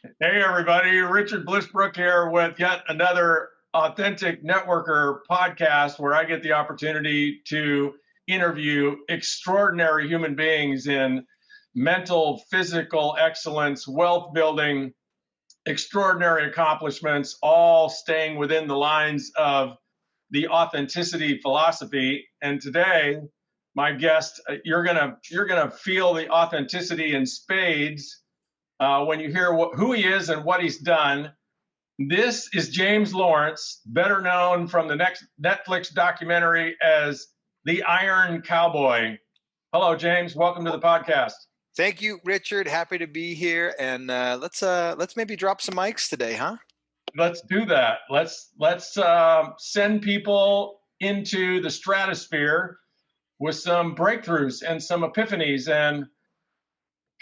Hey, everybody. Richard Blissbrook here with yet another Authentic Networker podcast where I get the opportunity to interview extraordinary human beings in mental, physical excellence, wealth building, extraordinary accomplishments, all staying within the lines of the authenticity philosophy. And today, my guest, you're gonna feel the authenticity in spades when you hear who he is and what he's done. This is James Lawrence, better known from the next Netflix documentary as the Iron Cowboy. Hello, James. Welcome to the podcast. Thank you, Richard. Happy to be here, and let's maybe drop some mics today, huh? Let's do that. Let's send people into the stratosphere with some breakthroughs and some epiphanies. And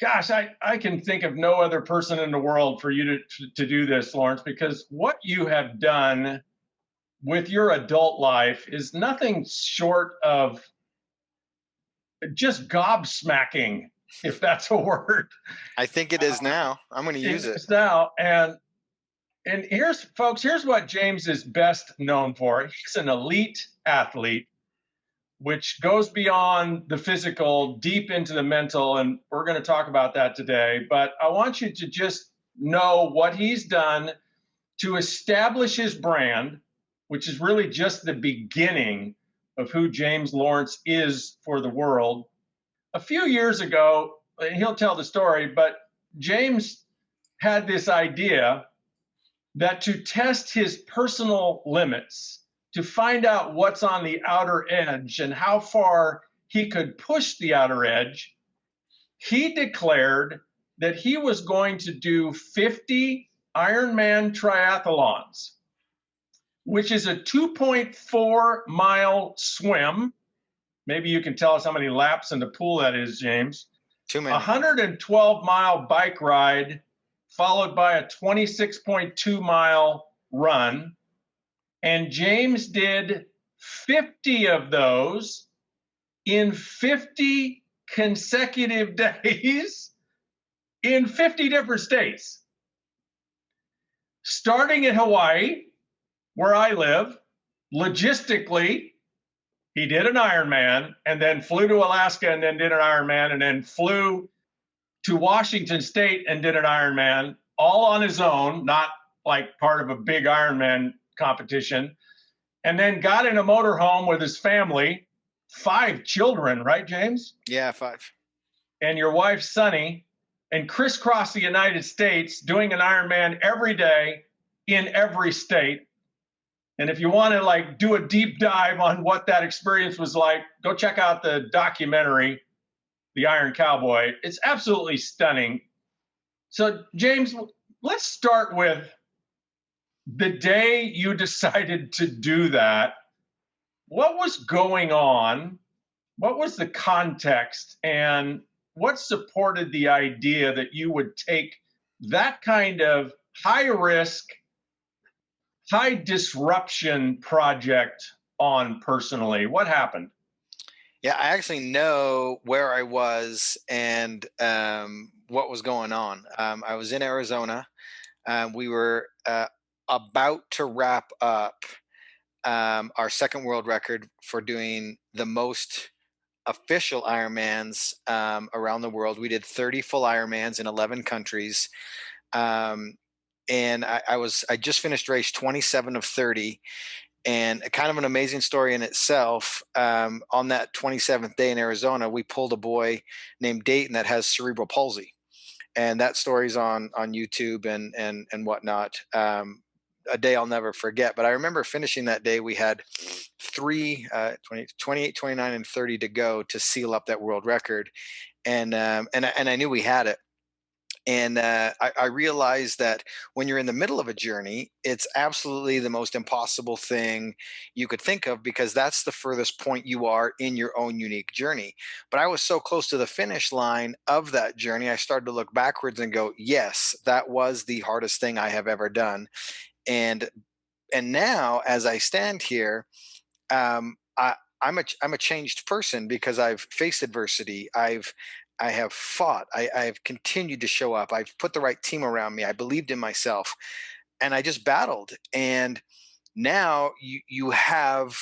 gosh, I can think of no other person in the world for you to do this, Lawrence, because what you have done with your adult life is nothing short of just gobsmacking, if that's a word. I think it is now. I'm going to use it. Now, and here's folks, here's what James is best known for. He's an elite athlete, which goes beyond the physical, deep into the mental, and we're going to talk about that today. But I want you to just know what he's done to establish his brand, which is really just the beginning of who James Lawrence is for the world. A few years ago, and he'll tell the story, but James had this idea that to test his personal limits, to find out what's on the outer edge and how far he could push the outer edge, he declared that he was going to do 50 Ironman triathlons, which is a 2.4 mile swim. Maybe you can tell us how many laps in the pool that is, James. Too many. 112-mile bike ride, followed by a 26.2-mile run. And James did 50 of those in 50 consecutive days in 50 different states. Starting in Hawaii, where I live, logistically, he did an Ironman and then flew to Alaska and then did an Ironman and then flew to Washington State and did an Ironman all on his own, not like part of a big Ironman competition, and then got in a motorhome with his family, 5 children, right, James? Yeah, 5. And your wife, Sunny, and crisscross the United States doing an Ironman every day in every state. And if you want to like do a deep dive on what that experience was like, go check out the documentary, The Iron Cowboy. It's absolutely stunning. So, James, let's start with the day you decided to do that. What was going on? What was the context? And what supported the idea that you would take that kind of high risk, high disruption project on personally? What happened? Yeah, I actually know where I was and what was going on. I was in Arizona. We were about to wrap up our second world record for doing the most official Ironmans around the world. We did 30 full Ironmans in 11 countries. And I just finished race 27 of 30, and kind of an amazing story in itself. On that 27th day in Arizona, we pulled a boy named Dayton that has cerebral palsy, and that story's on YouTube and whatnot. A day I'll never forget. But I remember finishing that day. We had 28, 29, and 30 to go to seal up that world record, and I knew we had it. And I realized that when you're in the middle of a journey, it's absolutely the most impossible thing you could think of, because that's the furthest point you are in your own unique journey. But I was so close to the finish line of that journey, I started to look backwards and go, yes, that was the hardest thing I have ever done. And now, as I stand here, I'm a changed person, because I've faced adversity. I've I have fought. I've continued to show up. I've put the right team around me. I believed in myself, and I just battled. And now you have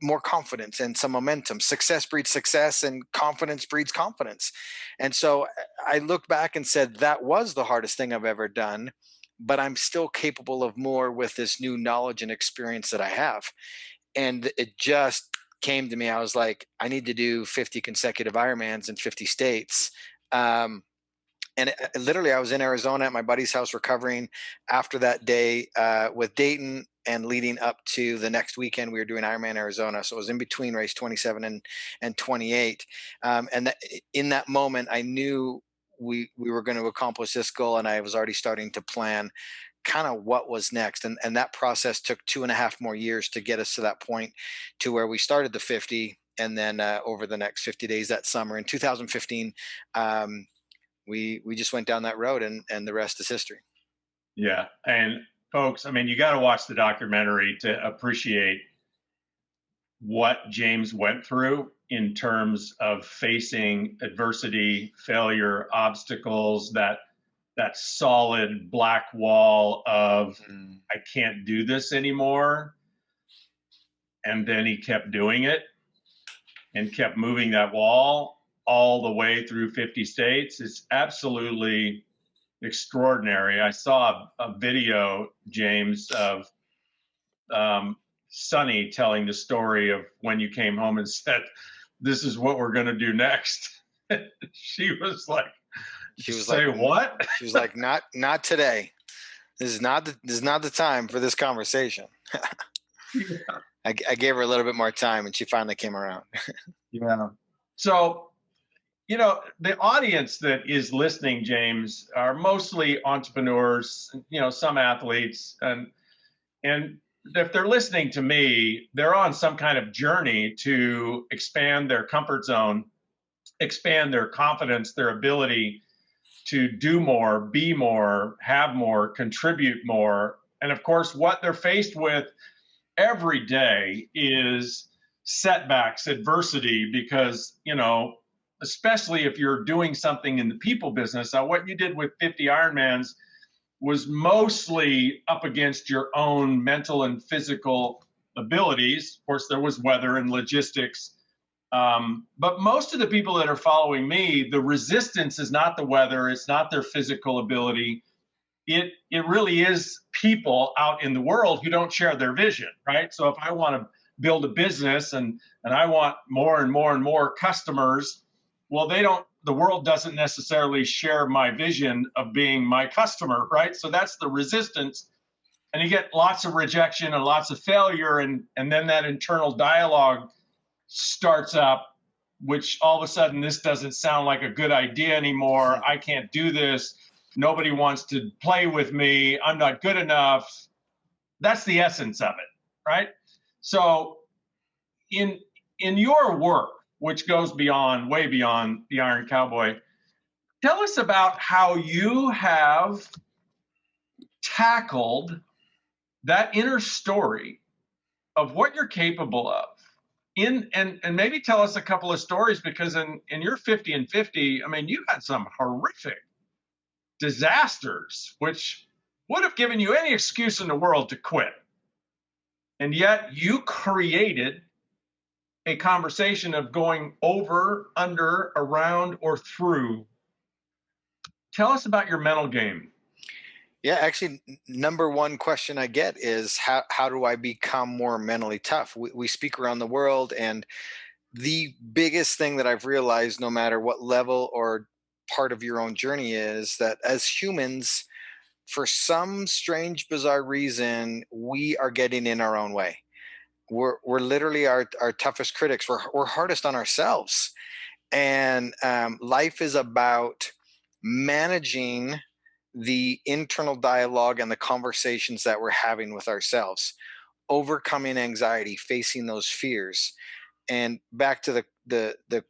more confidence and some momentum. Success breeds success, and confidence breeds confidence. And so I looked back and said, that was the hardest thing I've ever done, but I'm still capable of more with this new knowledge and experience that I have. And it just came to me. I was like, I need to do 50 consecutive Ironmans in 50 states. Um, and literally, I was in Arizona at my buddy's house recovering after that day with Dayton, and leading up to the next weekend we were doing Ironman Arizona. So it was in between race 27 and 28. And in that moment, I knew we were going to accomplish this goal, and I was already starting to plan kind of what was next. And that process took 2.5 more years to get us to that point, to where we started the 50. And then over the next 50 days that summer in 2015, we just went down that road, and the rest is history. Yeah. And folks, I mean, you got to watch the documentary to appreciate what James went through in terms of facing adversity, failure, obstacles, that solid black wall of I can't do this anymore. And then he kept doing it and kept moving that wall all the way through 50 states. It's absolutely extraordinary. I saw a video, James, of Sonny telling the story of when you came home and said, "This is what we're going to do next." She was like, She was "Say like, what?" she was like, not today. This is not the time for this conversation. Yeah. I gave her a little bit more time, and she finally came around. Yeah. So, the audience that is listening, James, are mostly entrepreneurs, some athletes, and if they're listening to me, they're on some kind of journey to expand their comfort zone, expand their confidence, their ability to do more, be more, have more, contribute more. And of course, what they're faced with every day is setbacks, adversity, because, especially if you're doing something in the people business. What you did with 50 Ironmans was mostly up against your own mental and physical abilities. Of course, there was weather and logistics. But most of the people that are following me, the resistance is not the weather, it's not their physical ability. It really is people out in the world who don't share their vision, right? So if I want to build a business and I want more and more and more customers, well, the world doesn't necessarily share my vision of being my customer, right? So that's the resistance. And you get lots of rejection and lots of failure. And then that internal dialogue starts up, which all of a sudden, this doesn't sound like a good idea anymore. I can't do this. Nobody wants to play with me. I'm not good enough. That's the essence of it, right? So in your work, which goes beyond, way beyond the Iron Cowboy, tell us about how you have tackled that inner story of what you're capable of. And maybe tell us a couple of stories, because in your 50 and 50, I mean, you had some horrific disasters, which would have given you any excuse in the world to quit. And yet you created a conversation of going over, under, around, or through. Tell us about your mental game. Yeah, actually, number one question I get is how do I become more mentally tough? We speak around the world, and the biggest thing that I've realized, no matter what level or part of your own journey, is that as humans, for some strange, bizarre reason, we are getting in our own way. We're literally our toughest critics. We're hardest on ourselves. And life is about managing the internal dialogue and the conversations that we're having with ourselves, overcoming anxiety, facing those fears. And back to the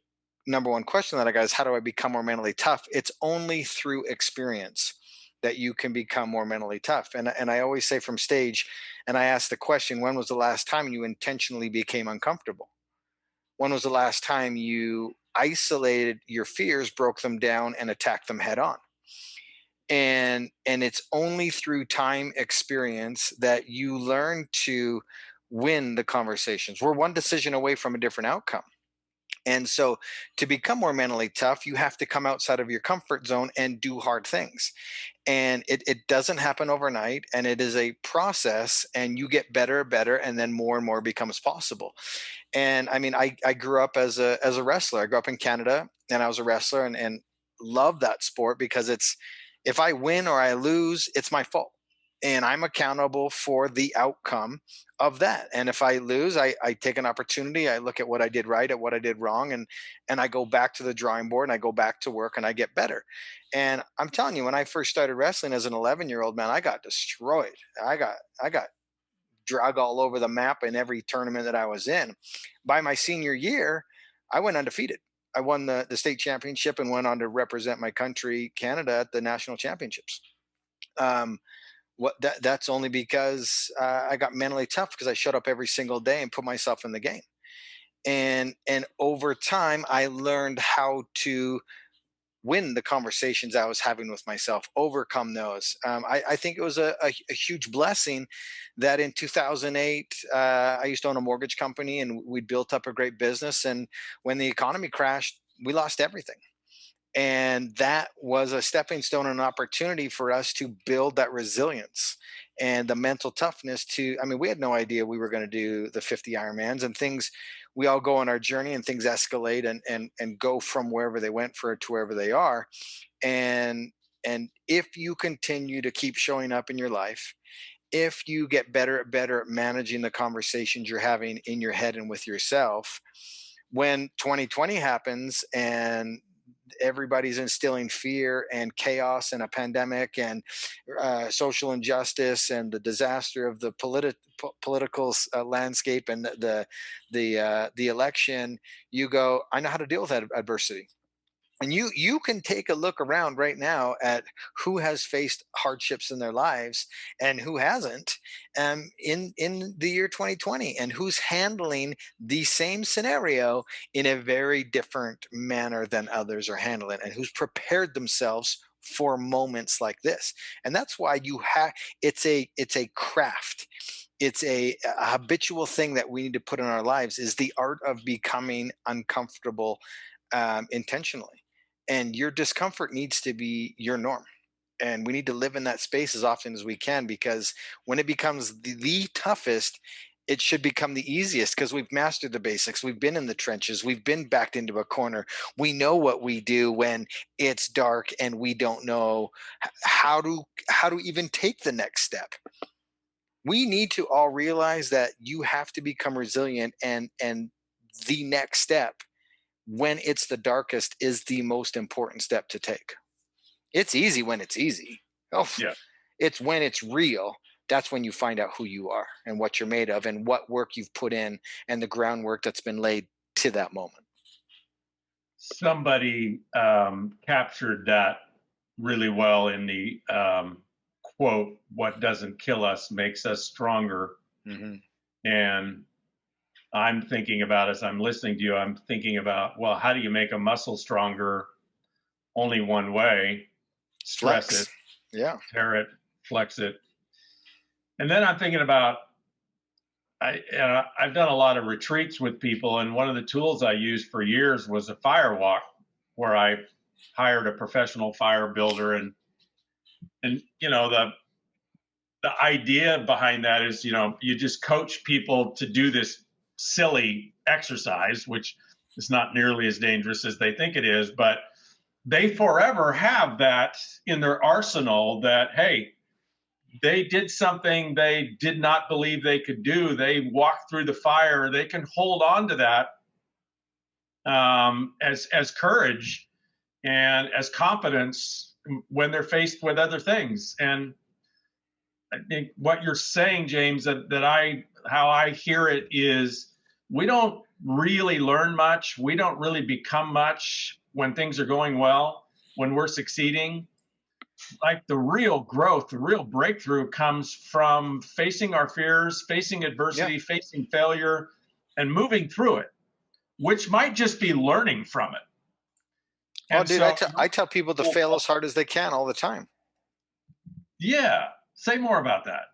number one question that I got is, how do I become more mentally tough? It's only through experience that you can become more mentally tough. And I always say from stage, and I ask the question, when was the last time you intentionally became uncomfortable? when was the last time you isolated your fears, broke them down, and attacked them head on? And it's only through time experience that you learn to win the conversations. We're one decision away from a different outcome. And so to become more mentally tough, you have to come outside of your comfort zone and do hard things. And it doesn't happen overnight, and it is a process, and you get better and better, and then more and more becomes possible. And I mean, I grew up as a wrestler. I grew up in Canada, and I was a wrestler, and love that sport because it's, if I win or I lose, it's my fault, and I'm accountable for the outcome of that. And if I lose, I take an opportunity. I look at what I did right, at what I did wrong, and I go back to the drawing board, and I go back to work, and I get better. And I'm telling you, when I first started wrestling as an 11-year-old, man, I got destroyed. I got drug all over the map in every tournament that I was in. By my senior year, I went undefeated. I won the state championship and went on to represent my country, Canada, at the national championships. Um, that's only because I got mentally tough because I showed up every single day and put myself in the game. And over time, I learned how to win the conversations I was having with myself, overcome those. I think it was a huge blessing that in 2008, I used to own a mortgage company, and we built up a great business. And when the economy crashed, we lost everything. And that was a stepping stone and an opportunity for us to build that resilience and the mental toughness to, I mean, we had no idea we were going to do the 50 Ironmans, and things, we all go on our journey and things escalate and go from wherever they went for to wherever they are. And and if you continue to keep showing up in your life, if you get better at managing the conversations you're having in your head and with yourself, when 2020 happens and everybody's instilling fear and chaos and a pandemic and social injustice and the disaster of the political landscape and the election, you go, I know how to deal with that adversity. And you can take a look around right now at who has faced hardships in their lives and who hasn't, in the year 2020, and who's handling the same scenario in a very different manner than others are handling, and who's prepared themselves for moments like this. And that's why you have, it's a craft, it's a habitual thing that we need to put in our lives, is the art of becoming uncomfortable, intentionally. And your discomfort needs to be your norm, and we need to live in that space as often as we can, because when it becomes the toughest, it should become the easiest, because we've mastered the basics, we've been in the trenches, we've been backed into a corner, we know what we do when it's dark and we don't know how to even take the next step. We need to all realize that you have to become resilient, and the next step, when it's the darkest, is the most important step to take. It's easy when it's easy. Oh, Yeah. it's when it's real. That's when you find out who you are and what you're made of and what work you've put in and the groundwork that's been laid to that moment. Somebody captured that really well in the quote, "What doesn't kill us makes us stronger." Mm-hmm. And I'm thinking about, as I'm listening to you, I'm thinking about, well, how do you make a muscle stronger? Only one way: stress Flex. it, Yeah. tear it, flex it. And then I'm thinking about, I've done a lot of retreats with people, and one of the tools I used for years was a fire walk, where I hired a professional fire builder, and the idea behind that is, you just coach people to do this silly exercise, which is not nearly as dangerous as they think it is, but they forever have that in their arsenal, that, hey, they did something they did not believe they could do. They walked through the fire. They can hold on to that, as courage and as competence when they're faced with other things. And I think what you're saying, James, how I hear it is, we don't really learn much. We don't really become much when things are going well, when we're succeeding. Like, the real growth, the real breakthrough comes from facing our fears, facing adversity, Yeah. facing failure, and moving through it. which might just be learning from it. Oh, And dude, so, I tell people to fail as hard as they can all the time. yeah, say more about that.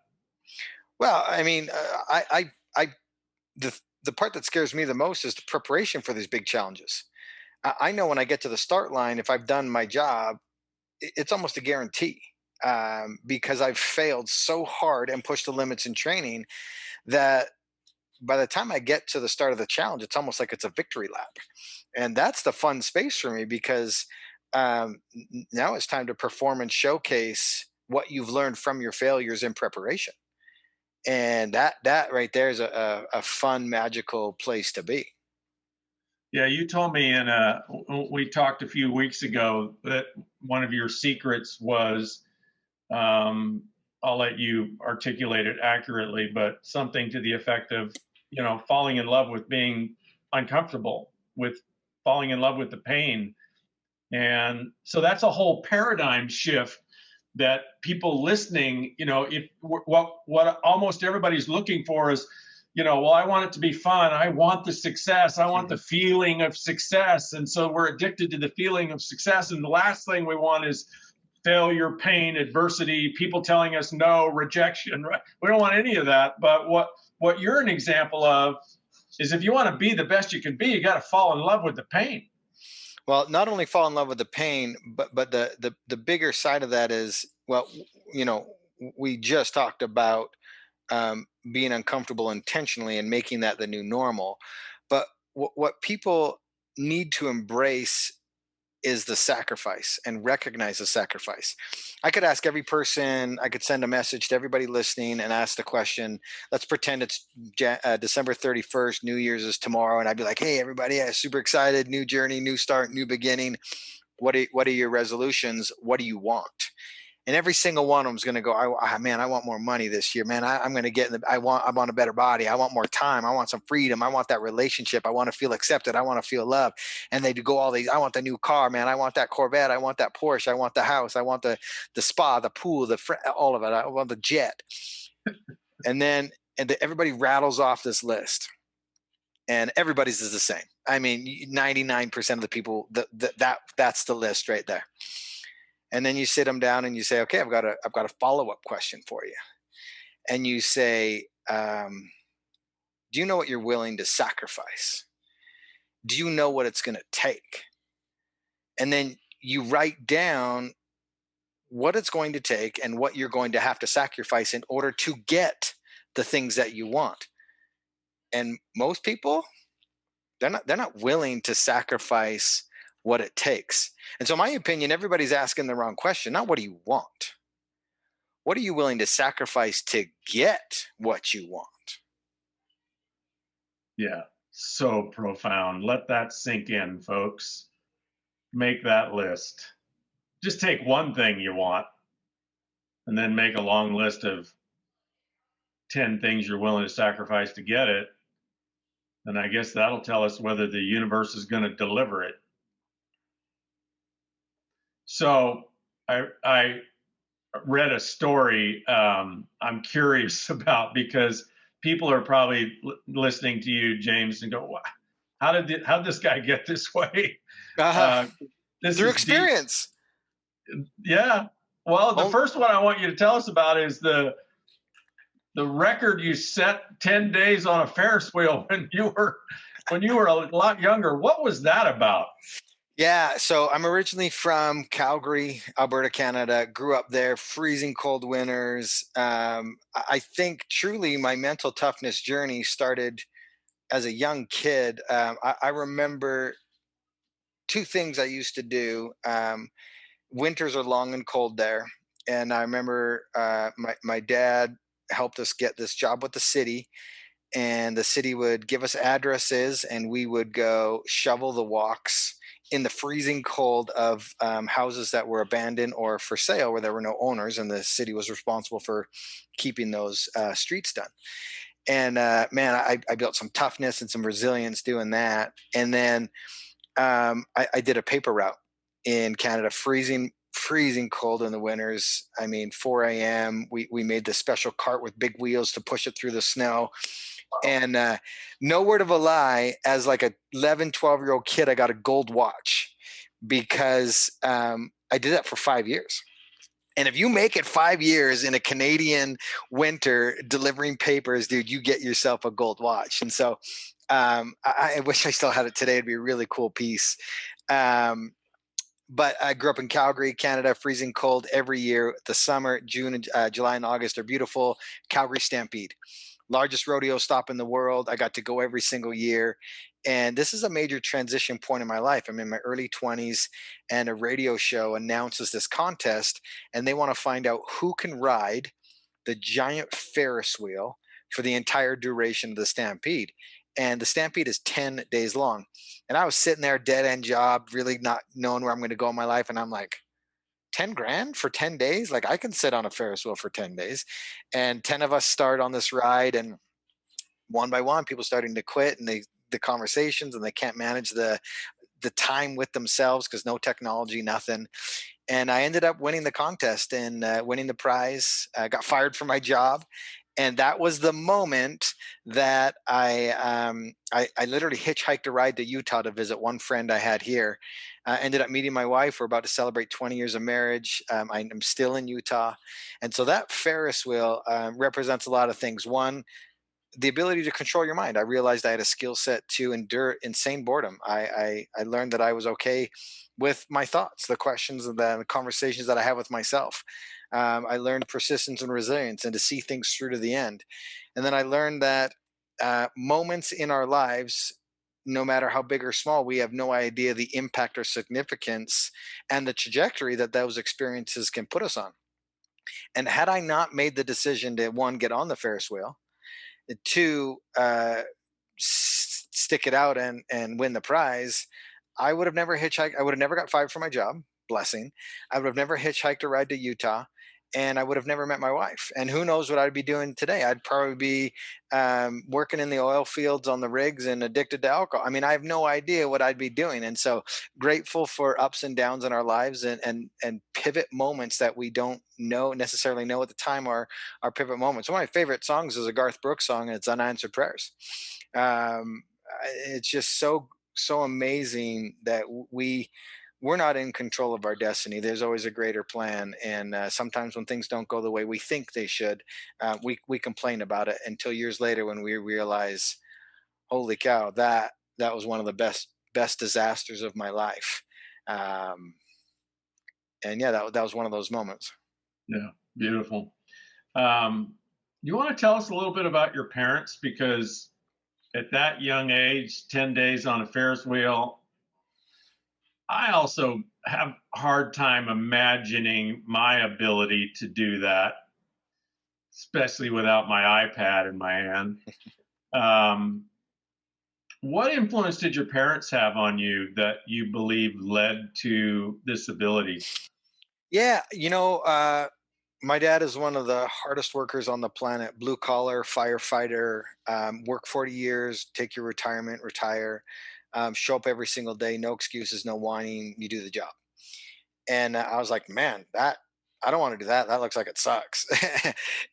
Well, I mean, the part that scares me the most is the preparation for these big challenges. I know when I get to the start line, if I've done my job, it's almost a guarantee, because I've failed so hard and pushed the limits in training that by the time I get to the start of the challenge, it's almost like it's a victory lap. And that's the fun space for me, because now it's time to perform and showcase what you've learned from your failures in preparation. And that right there is a fun, magical place to be. Yeah, you told me we talked a few weeks ago that one of your secrets was, I'll let you articulate it accurately, but something to the effect of, falling in love with being uncomfortable, with falling in love with the pain. And so that's a whole paradigm shift that people listening, if what almost everybody's looking for is, well, I want it to be fun. I want the success. I want the feeling of success. And so we're addicted to the feeling of success. And the last thing we want is failure, pain, adversity, people telling us no, rejection. Right? We don't want any of that. But what you're an example of is, if you want to be the best you can be, you got to fall in love with the pain. Well, not only fall in love with the pain, but the bigger side of that is, well, you know, we just talked about being uncomfortable intentionally and making that the new normal. But what people need to embrace is the sacrifice, and recognize the sacrifice. I could ask every person, I could send a message to everybody listening and ask the question. Let's pretend it's December 31st, New Year's is tomorrow. And I'd be like, hey, everybody, I'm super excited. New journey, new start, new beginning. What are your resolutions? What do you want? And every single one of them is going to go, man, I want more money this year, man. I'm going to get I want a better body. I want more time. I want some freedom. I want that relationship. I want to feel accepted. I want to feel love. And they go all these, I want the new car, man. I want that Corvette. I want that Porsche. I want the house. I want the spa, the pool, all of it. I want the jet. And then everybody rattles off this list, and everybody's is the same. I mean, 99% of the people, that's the list right there. And then you sit them down and you say, okay, I've got a follow-up question for you. And you say, do you know what you're willing to sacrifice? Do you know what it's going to take? And then you write down what it's going to take and what you're going to have to sacrifice in order to get the things that you want. And most people, they're not willing to sacrifice what it takes. And so, in my opinion, everybody's asking the wrong question. Not what do you want? What are you willing to sacrifice to get what you want? Yeah, so profound. Let that sink in, folks. Make that list. Just take one thing you want and then make a long list of 10 things you're willing to sacrifice to get it. And I guess that'll tell us whether the universe is going to deliver it. So I read a story I'm curious about, because people are probably listening to you, James, and go, how did this guy get this way? This Through is experience. Deep. Yeah. Well, the first one I want you to tell us about is the record you set 10 days on a Ferris wheel when you were a lot younger. What was that about? Yeah, so I'm originally from Calgary, Alberta, Canada. Grew up there, freezing cold winters. I think truly my mental toughness journey started as a young kid. I remember two things I used to do. Winters are long and cold there, and I remember my dad helped us get this job with the city, and the city would give us addresses, and we would go shovel the walks in the freezing cold of houses that were abandoned or for sale, where there were no owners, and the city was responsible for keeping those streets done. And man, I built some toughness and some resilience doing that. And then I did a paper route in Canada, freezing cold in the winters. I mean, 4 a.m. We made this special cart with big wheels to push it through the snow. And no word of a lie, as like a 11, 12-year-old kid, I got a gold watch because I did that for 5 years. And if you make it 5 years in a Canadian winter delivering papers, dude, you get yourself a gold watch. And so I wish I still had it today. It'd be a really cool piece. But I grew up in Calgary, Canada, freezing cold every year. The summer, June, July, and August are beautiful. Calgary Stampede, largest rodeo stop in the world. I got to go every single year. And this is a major transition point in my life. I'm in my early 20s, and a radio show announces this contest, and they want to find out who can ride the giant Ferris wheel for the entire duration of the Stampede. And the Stampede is 10 days long. And I was sitting there, dead end job, really not knowing where I'm going to go in my life. And I'm like, 10 grand for 10 days? Like, I can sit on a Ferris wheel for 10 days. And 10 of us start on this ride, and one by one, people starting to quit, and the conversations, and they can't manage the time with themselves because no technology, nothing. And I ended up winning the contest and winning the prize. I got fired from my job, and that was the moment that I literally hitchhiked a ride to Utah to visit one friend I had here. Ended up meeting my wife. We're about to celebrate 20 years of marriage. I'm still in Utah, and so that Ferris wheel represents a lot of things. One, the ability to control your mind. I realized I had a skill set to endure insane boredom. I learned that I was okay with my thoughts, the questions and the conversations that I have with myself. I learned persistence and resilience, and to see things through to the end. And then I learned that moments in our lives, no matter how big or small, we have no idea the impact or significance and the trajectory that those experiences can put us on. And had I not made the decision to, one, get on the Ferris wheel, two, stick it out and win the prize, I would have never hitchhiked. I would have never got fired from my job. Blessing. I would have never hitchhiked a ride to Utah, and I would have never met my wife. And who knows what I'd be doing today? I'd probably be working in the oil fields on the rigs and addicted to alcohol. I mean, I have no idea what I'd be doing. And so grateful for ups and downs in our lives, and pivot moments that we don't necessarily know at the time are pivot moments. One of my favorite songs is a Garth Brooks song, and it's Unanswered Prayers. It's just so amazing that we're not in control of our destiny. There's always a greater plan, and sometimes when things don't go the way we think they should, we complain about it until years later when we realize, holy cow, that was one of the best disasters of my life. Um, and yeah, that was one of those moments. Yeah, beautiful. You want to tell us a little bit about your parents? Because at that young age, 10 days on a Ferris wheel, I also have a hard time imagining my ability to do that, especially without my iPad in my hand. Um, what influence did your parents have on you that you believe led to this ability? Yeah, my dad is one of the hardest workers on the planet. Blue collar firefighter. Work 40 years, take your retirement, retire. Show up every single day, no excuses, no whining. You do the job. And I was like, man, that I don't want to do that. That looks like it sucks.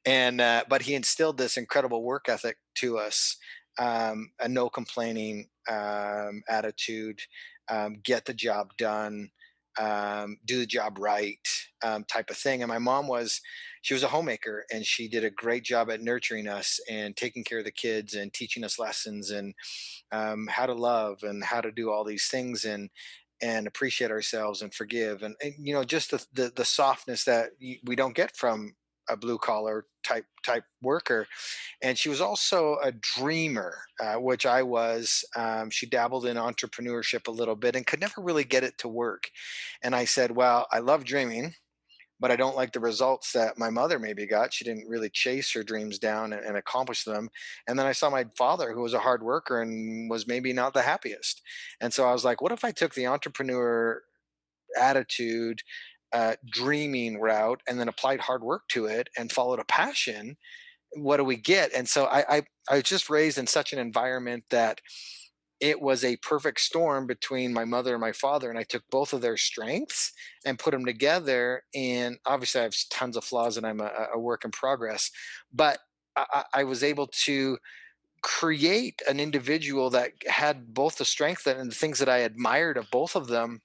And but he instilled this incredible work ethic to us, a no complaining attitude, get the job done, do the job right, type of thing. And my mom she was a homemaker, and she did a great job at nurturing us and taking care of the kids and teaching us lessons, and how to love and how to do all these things, and appreciate ourselves and forgive, and just the softness that we don't get from a blue collar type worker. And she was also a dreamer, which I was. She dabbled in entrepreneurship a little bit and could never really get it to work. And I said, well, I love dreaming, but I don't like the results that my mother maybe got. She didn't really chase her dreams down and accomplish them. And then I saw my father, who was a hard worker and was maybe not the happiest. And so I was like, what if I took the entrepreneur attitude, dreaming route, and then applied hard work to it and followed a passion? What do we get? And so I was just raised in such an environment that it was a perfect storm between my mother and my father, and I took both of their strengths and put them together. And obviously I have tons of flaws, and I'm a work in progress, but I was able to create an individual that had both the strength and the things that I admired of both of them,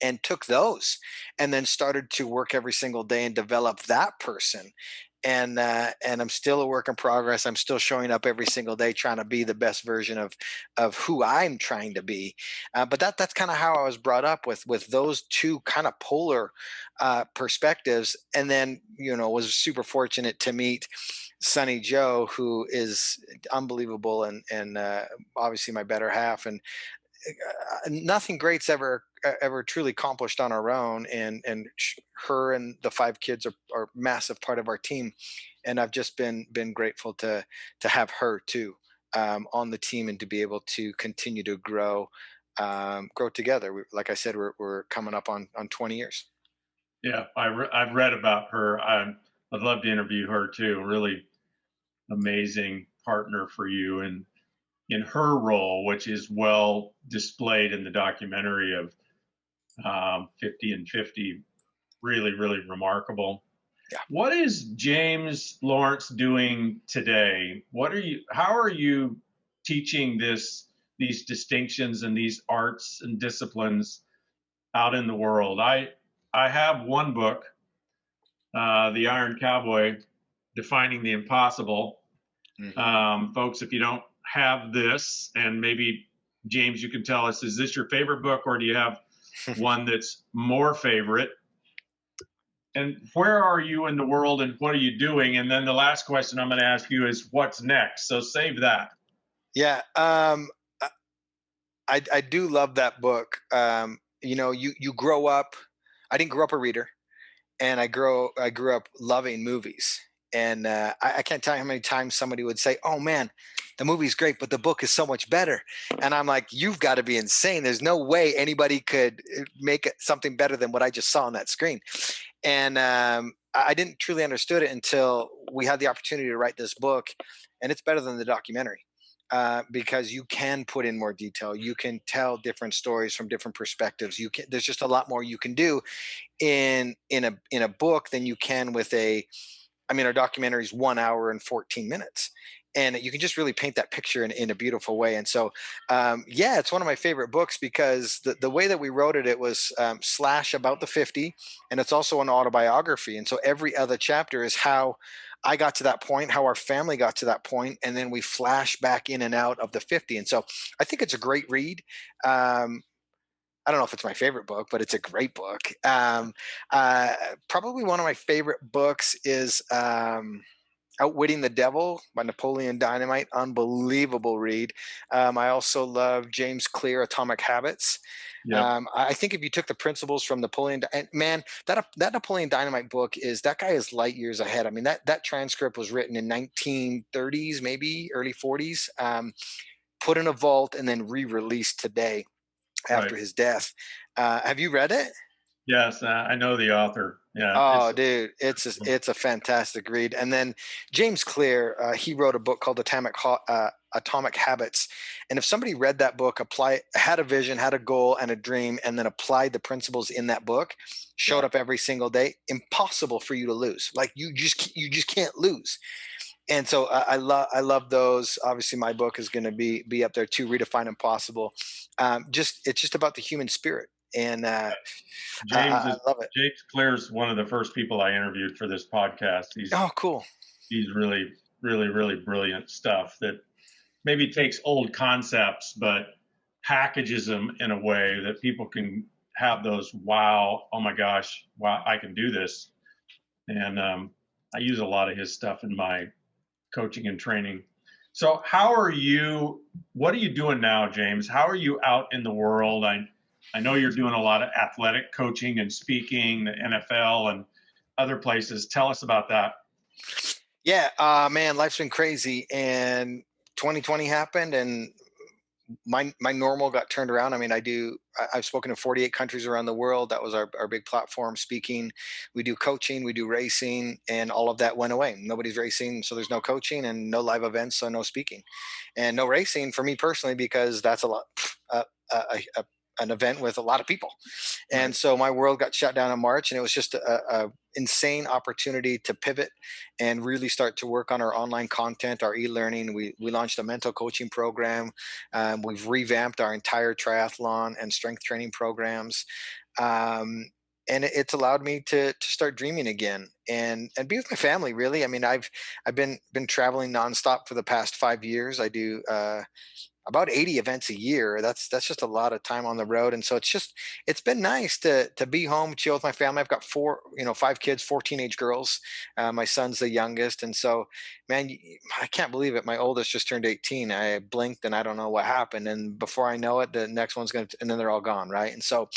and took those and then started to work every single day and develop that person. And I'm still a work in progress. I'm still showing up every single day trying to be the best version of who I'm trying to be. But that's kind of how I was brought up, with those two kind of polar perspectives. And then, was super fortunate to meet Sonny Joe, who is unbelievable, and obviously my better half. And nothing great's ever truly accomplished on our own, and her and the five kids are a massive part of our team, and I've just been grateful to have her too, on the team, and to be able to continue to grow together. Like I said, we're coming up on 20 years. Yeah, I've read about her. I'd love to interview her too. Really amazing partner for you, and in her role, which is well displayed in the documentary of 50 and 50, really, really remarkable. Yeah. What is James Lawrence doing today? How are you teaching these distinctions and these arts and disciplines out in the world? I have one book, The Iron Cowboy, Defining the Impossible. Folks, if you don't have this, and maybe James, you can tell us, is this your favorite book, or do you have one that's more favorite? And where are you in the world, and what are you doing? And then the last question I'm going to ask you is, what's next? So save that. Yeah. I do love that book. You grow up. I didn't grow up a reader, and I grew up loving movies. And I can't tell you how many times somebody would say, "Oh man, the movie's great, but the book is so much better." And I'm like, "You've got to be insane. There's no way anybody could make it something better than what I just saw on that screen." And I didn't truly understood it until we had the opportunity to write this book, and it's better than the documentary. Because you can put in more detail, you can tell different stories from different perspectives. There's just a lot more you can do in a book than you can with our documentary is 1 hour and 14 minutes, and you can just really paint that picture in a beautiful way. And so, yeah, it's one of my favorite books, because the way that we wrote it, it was slash about the 50, and it's also an autobiography. And so every other chapter is how I got to that point, how our family got to that point, and then we flash back in and out of the 50. And so I think it's a great read. I don't know if it's my favorite book, but it's a great book. Probably one of my favorite books is Outwitting the Devil by Napoleon Dynamite. Unbelievable read. I also love James Clear, Atomic Habits. Yep. I think if you took the principles from Napoleon, and man, that Napoleon Dynamite book that guy is light years ahead. I mean, that transcript was written in 1930s, maybe early 40s, put in a vault, and then re-released today after Right. his death. Have you read it? Yes, I know the author. Yeah, Oh, dude, it's a fantastic read. And then James Clear, he wrote a book called Atomic Habits. And if somebody read that book, had a vision, had a goal and a dream, and then applied the principles in that book, showed up every single day, impossible for you to lose. Like you just can't lose. And so I love those. Obviously, my book is going to be up there too. Redefine Impossible. It's just about the human spirit, and James I is love it. James Clear's one of the first people I interviewed for this podcast. Oh, cool. He's really, really, really brilliant stuff that maybe takes old concepts but packages them in a way that people can have those wow, oh my gosh, wow, I can do this. And I use a lot of his stuff in my coaching and training. So what are you doing now, James? How are you out in the world? I know you're doing a lot of athletic coaching and speaking, the NFL and other places. Tell us about that. Yeah, man, life's been crazy, and 2020 happened, and my normal got turned around. I mean, I've spoken in 48 countries around the world. That was our big platform, speaking. We do coaching, we do racing, and all of that went away. Nobody's racing, so there's no coaching, and no live events, so no speaking, and no racing for me personally, because that's a lot. an event with a lot of people. And Right. so my world got shut down in March, and it was just a insane opportunity to pivot and really start to work on our online content, our e-learning. We launched a mental coaching program. We've revamped our entire triathlon and strength training programs. Um, and it's allowed me to start dreaming again and be with my family. Really, I mean, I've been traveling nonstop for the past 5 years. I do about 80 events a year. That's just a lot of time on the road. And so it's been nice to be home, chill with my family. I've got five kids, four teenage girls. My son's the youngest. And so, man, I can't believe it. My oldest just turned 18. I blinked and I don't know what happened. And before I know it, the next one's and then they're all gone. Right. And so,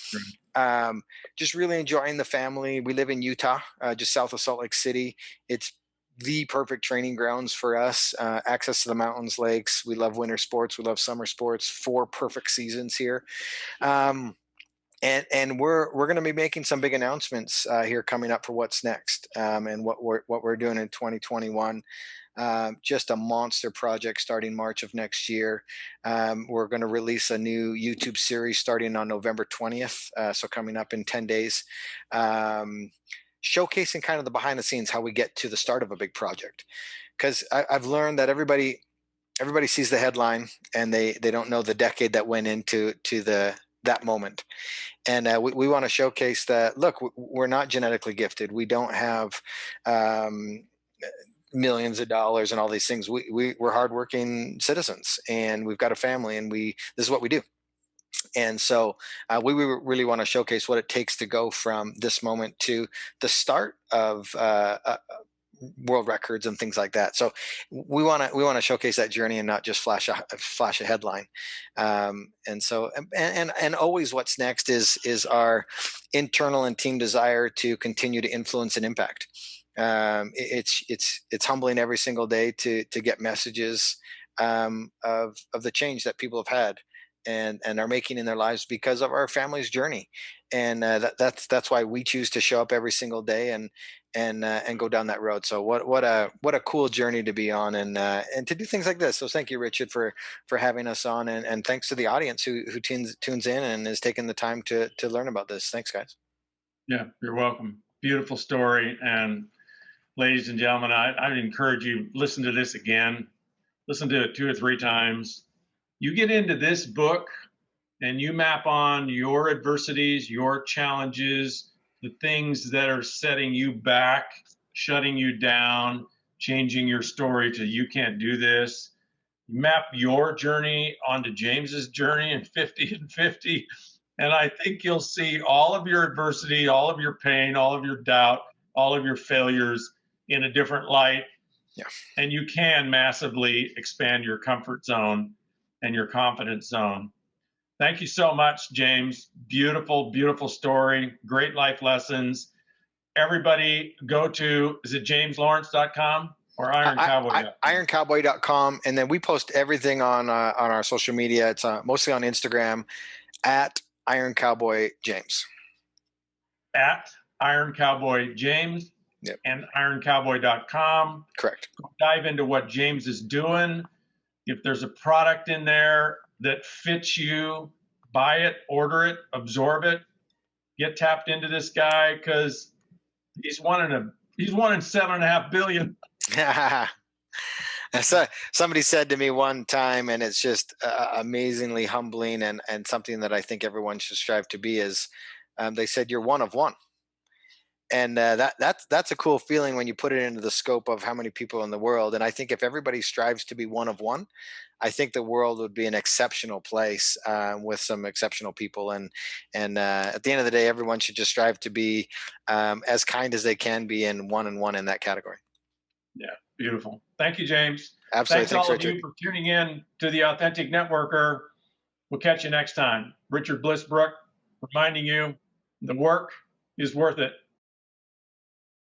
Right. just really enjoying the family. We live in Utah, just south of Salt Lake City. It's the perfect training grounds for us. Access to the mountains, lakes. We love winter sports. We love summer sports. 4 perfect seasons here. Um, and we're going to be making some big announcements here coming up for what's next, and what we're doing in 2021. Just a monster project starting March of next year. We're going to release a new YouTube series starting on November 20th, so coming up in 10 days, showcasing kind of the behind the scenes, how we get to the start of a big project. Because I've learned that everybody sees the headline and they don't know the decade that went into that moment. And we want to showcase that, look, we're not genetically gifted. We don't have millions of dollars and all these things. We're hardworking citizens, and we've got a family, and this is what we do. And so we really want to showcase what it takes to go from this moment to the start of world records and things like that. So we want to showcase that journey and not just flash a headline. And so and always what's next is our internal and team desire to continue to influence and impact. It's humbling every single day to get messages of the change that people have had and are making in their lives because of our family's journey. And that's why we choose to show up every single day and go down that road. So what a cool journey to be on, and to do things like this. So thank you, Richard, for having us on, and thanks to the audience who tunes in and is taking the time to learn about this. Thanks, guys. Yeah, you're welcome. Beautiful story. And ladies and gentlemen, I'd encourage you, listen to this again. Listen to it 2 or 3 times. You get into this book and you map on your adversities, your challenges, the things that are setting you back, shutting you down, changing your story to you can't do this. Map your journey onto James's journey in 50 and 50. And I think you'll see all of your adversity, all of your pain, all of your doubt, all of your failures in a different light. Yeah. And you can massively expand your comfort zone and your confidence zone. Thank you so much, James. Beautiful, beautiful story. Great life lessons. Everybody go to, is it jameslawrence.com or ironcowboy.com? Ironcowboy.com. And then we post everything on our social media. It's mostly on Instagram at Iron Cowboy James. At Iron Cowboy James. Yep. And ironcowboy.com. Correct. Dive into what James is doing. If there's a product in there that fits you, buy it, order it, absorb it, get tapped into this guy, because he's one in 7.5 billion. So somebody said to me one time, and it's just amazingly humbling and something that I think everyone should strive to be, is they said, you're one of one. And that's a cool feeling when you put it into the scope of how many people in the world. And I think if everybody strives to be one of one, I think the world would be an exceptional place with some exceptional people. And at the end of the day, everyone should just strive to be as kind as they can be, and one in that category. Yeah, beautiful. Thank you, James. Absolutely. Thanks all of Richard. you for tuning in to The Authentic Networker. We'll catch you next time. Richard Bliss Brooke reminding you the work is worth it.